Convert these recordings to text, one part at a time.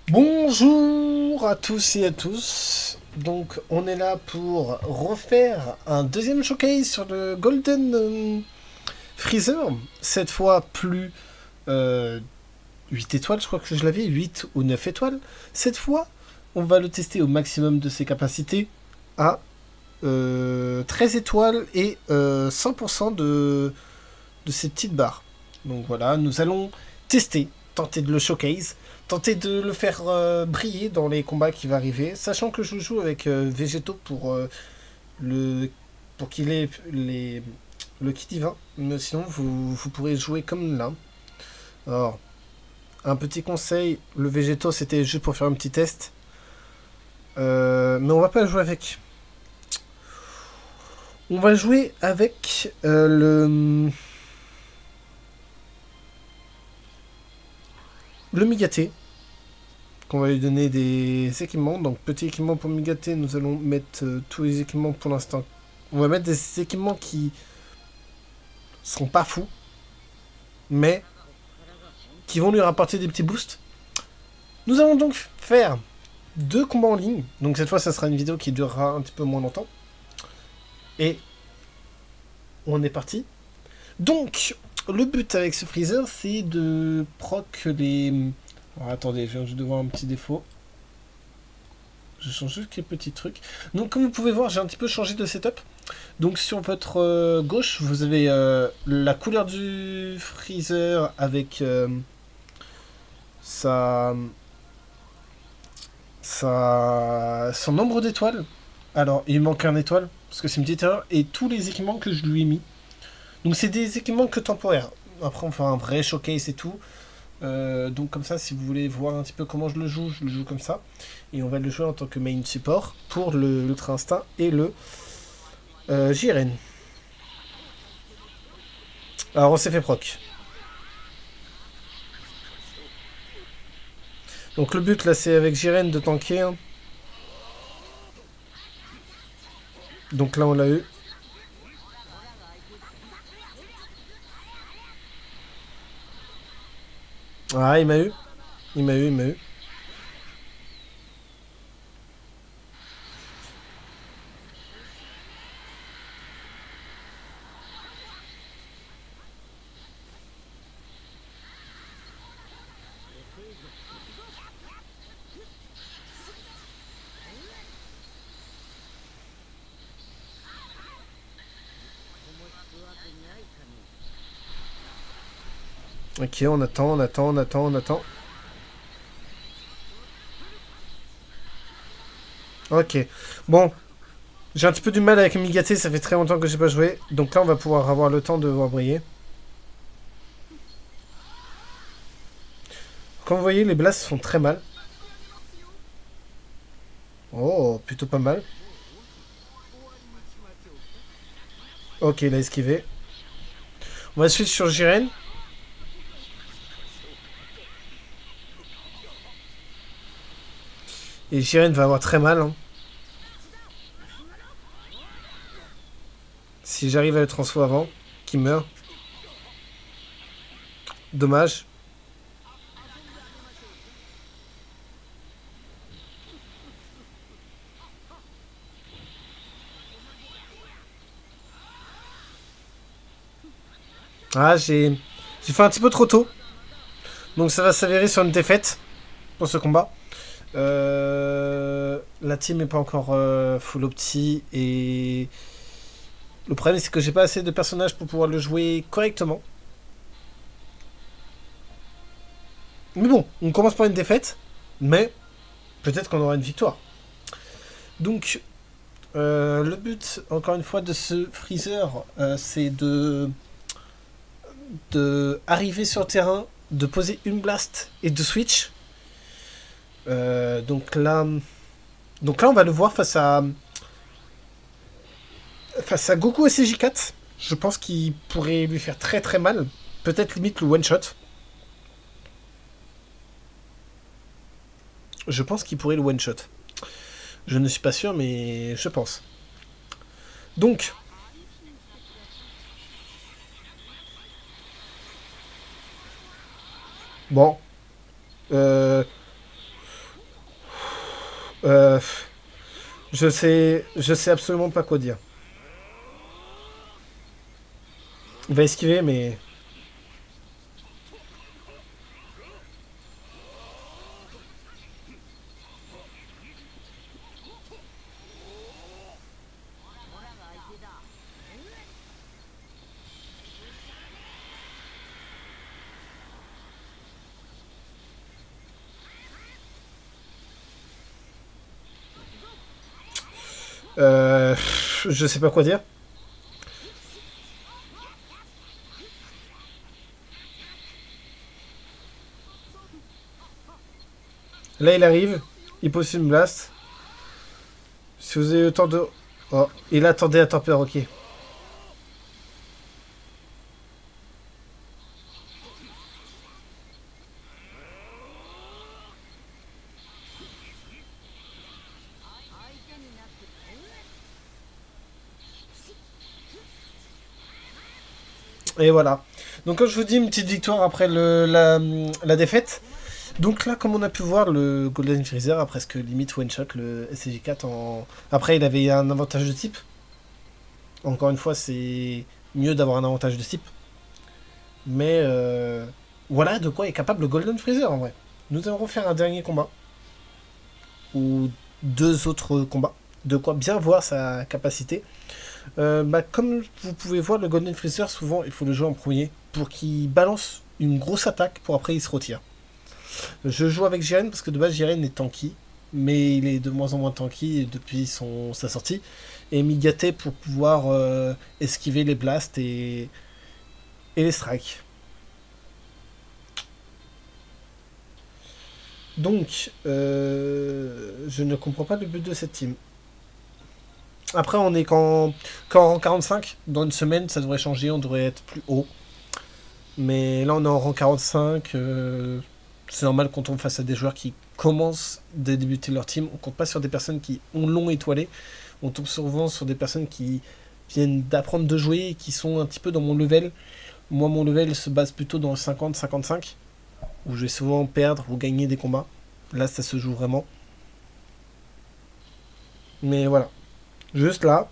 Bonjour à tous et à tous. Donc on est là pour refaire un deuxième showcase sur le Golden Freezer. Cette fois plus 8 étoiles, je crois que je l'avais, 8 ou 9 étoiles. Cette fois, on va le tester au maximum de ses capacités à 13 étoiles et 100% de ces petites barres. Donc voilà, nous allons tester, tenter de le showcase, tenter de le faire briller dans les combats qui vont arriver, sachant que je joue avec Végéto le, pour qu'il ait le kit divin, mais sinon vous pourrez jouer comme là. Alors, un petit conseil, le Végéto c'était juste pour faire un petit test, mais on va pas jouer avec. On va jouer avec le Migaté, qu'on va lui donner des équipements. Donc petit équipement pour Migaté, nous allons mettre tous les équipements pour l'instant. On va mettre des équipements qui seront pas fous, mais qui vont lui rapporter des petits boosts. Nous allons donc faire 2 combats en ligne. Donc cette fois, ça sera une vidéo qui durera un petit peu moins longtemps. Et on est parti. Donc, le but avec ce Freezer, c'est de proc les... Alors, attendez, je viens juste de voir un petit défaut. Je change juste quelques petits trucs. Donc comme vous pouvez voir, j'ai un petit peu changé de setup. Donc sur votre gauche, vous avez la couleur du freezer avec sa, son nombre d'étoiles. Alors il manque un étoile, parce que c'est une petite erreur, et tous les équipements que je lui ai mis. Donc c'est des équipements que temporaires. Après on fera un vrai showcase et tout. Donc comme ça, si vous voulez voir un petit peu comment je le joue comme ça. Et on va le jouer en tant que main support pour le Ultra Instinct et le Jiren. Alors on s'est fait proc. Donc le but là c'est avec Jiren de tanker. Hein. Donc là on l'a eu. Ah il m'a eu. Il m'a eu. Ok, on attend. Ok. Bon, j'ai un petit peu du mal avec Migaté, ça fait très longtemps que j'ai pas joué. Donc là on va pouvoir avoir le temps de voir briller. Comme vous voyez, les blasts font très mal. Oh, plutôt pas mal. Ok, il a esquivé. On va suivre sur Jiren. Et Jiren va avoir très mal. Hein. Si j'arrive à le transfo avant, qu'il meurt. Dommage. Ah, j'ai fait un petit peu trop tôt. Donc ça va s'avérer sur une défaite pour ce combat. La team n'est pas encore full opti et le problème c'est que j'ai pas assez de personnages pour pouvoir le jouer correctement. Mais bon, on commence par une défaite, mais peut-être qu'on aura une victoire. Donc le but, encore une fois, de ce freezer, c'est de arriver sur le terrain, de poser une blast et de switch. Donc là, on va le voir face à Goku SCJ4. Je pense qu'il pourrait lui faire très très mal. Peut-être limite le one shot. Je pense qu'il pourrait le one shot. Je ne suis pas sûr, mais je pense. Donc, bon, euh, Euh, je sais absolument pas quoi dire. Il va esquiver, mais... je sais pas quoi dire. Là, il arrive. Il pose une blast. Si vous avez le temps de... Oh, il attendait à tempère, ok. Et voilà. Donc comme je vous dis, une petite victoire après la défaite. Donc là, comme on a pu voir, le Golden Freezer a presque limite one-shot le SCJ4 en... Après, il avait un avantage de type. Encore une fois, c'est mieux d'avoir un avantage de type. Mais voilà de quoi est capable le Golden Freezer en vrai. Nous allons refaire un dernier combat. Ou deux autres combats. De quoi bien voir sa capacité. Comme vous pouvez voir, le Golden Freezer, souvent, il faut le jouer en premier pour qu'il balance une grosse attaque pour après il se retire. Je joue avec Jiren parce que de base Jiren est tanky, mais il est de moins en moins tanky depuis sa sortie. Et Migate pour pouvoir esquiver les blasts et les strikes. Donc, je ne comprends pas le but de cette team. Après, on est qu'en 45. Dans une semaine, ça devrait changer, on devrait être plus haut. Mais là, on est en rang 45. C'est normal qu'on tombe face à des joueurs qui commencent à débuter leur team. On compte pas sur des personnes qui l'ont étoilé. On tombe souvent sur des personnes qui viennent d'apprendre de jouer et qui sont un petit peu dans mon level. Moi, mon level se base plutôt dans le 50-55, où je vais souvent perdre ou gagner des combats. Là, ça se joue vraiment. Mais voilà. Juste là.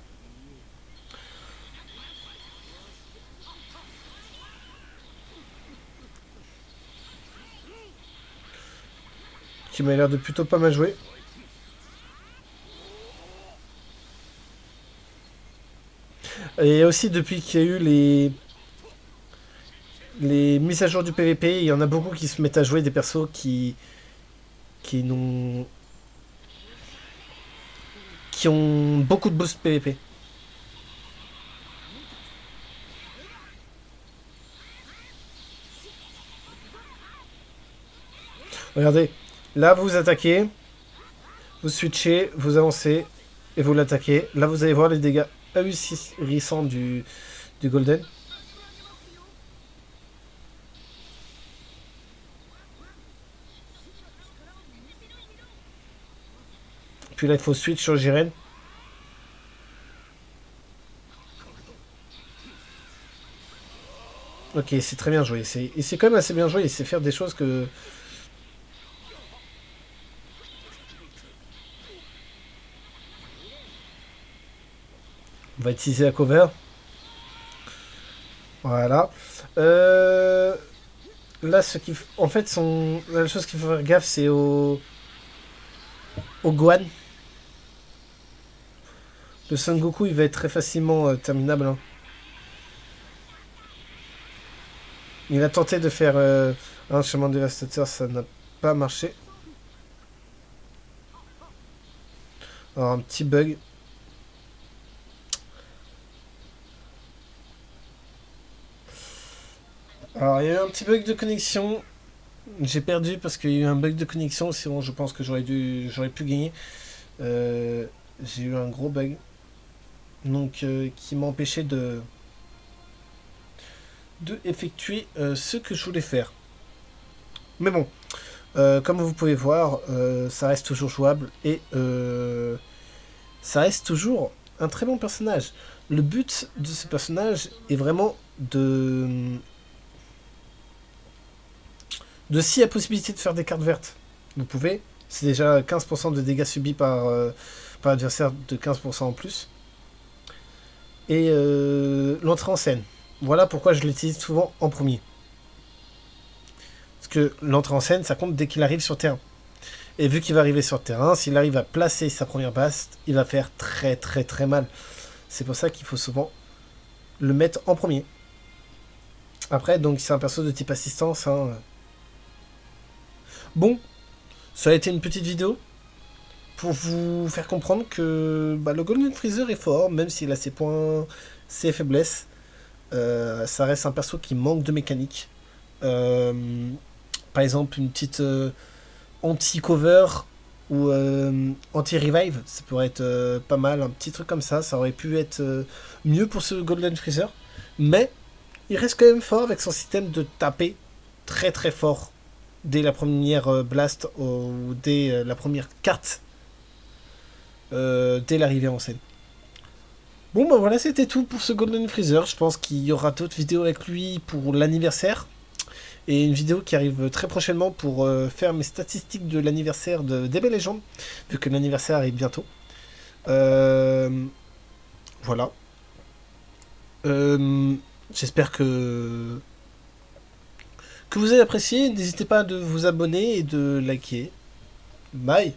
Qui m'a l'air de plutôt pas mal jouer. Et aussi, depuis qu'il y a eu les mises à jour du PVP, il y en a beaucoup qui se mettent à jouer des persos qui ont beaucoup de boost PVP. Regardez, là vous attaquez, vous switchez, vous avancez et vous l'attaquez. Là vous allez voir les dégâts ahurissants du Golden. Puis là il faut switch sur Jiren. Ok, c'est très bien joué. Et c'est quand même assez bien joué. Il sait faire des choses que... On va utiliser la cover. Voilà. Là, en fait, la chose qu'il faut faire gaffe, c'est au Gohan. Le Son Goku, il va être très facilement terminable. Hein. Il a tenté de faire un chemin dévastateur, ça n'a pas marché. Alors, un petit bug. Alors, il y a eu un petit bug de connexion. J'ai perdu parce qu'il y a eu un bug de connexion. Sinon, je pense que j'aurais pu gagner. J'ai eu un gros bug. Donc, qui m'a empêché de effectuer ce que je voulais faire. Mais bon, comme vous pouvez voir, ça reste toujours jouable et ça reste toujours un très bon personnage. Le but de ce personnage est vraiment si il y a possibilité de faire des cartes vertes, vous pouvez, C'est déjà 15% de dégâts subis par l'adversaire de 15% en plus. Et l'entrée en scène. Voilà pourquoi je l'utilise souvent en premier. Parce que l'entrée en scène, ça compte dès qu'il arrive sur terrain. Et vu qu'il va arriver sur terrain, s'il arrive à placer sa première base, il va faire très très très mal. C'est pour ça qu'il faut souvent le mettre en premier. Après, donc c'est un perso de type assistance. Hein. Bon, ça a été une petite vidéo pour vous faire comprendre que le Golden Freezer est fort, même s'il a ses points, ses faiblesses. Ça reste un perso qui manque de mécanique. Par exemple, une petite anti-cover ou anti-revive, ça pourrait être pas mal. Un petit truc comme ça aurait pu être mieux pour ce Golden Freezer. Mais il reste quand même fort avec son système de taper très très fort dès la première blast ou dès la première carte, dès l'arrivée en scène. Bon bah voilà, c'était tout pour ce Golden Freezer. Je pense qu'il y aura d'autres vidéos avec lui pour l'anniversaire. Et une vidéo qui arrive très prochainement pour faire mes statistiques de l'anniversaire de DB Legend, vu que l'anniversaire arrive bientôt. Voilà. J'espère que vous avez apprécié. N'hésitez pas à vous abonner et de liker. Bye.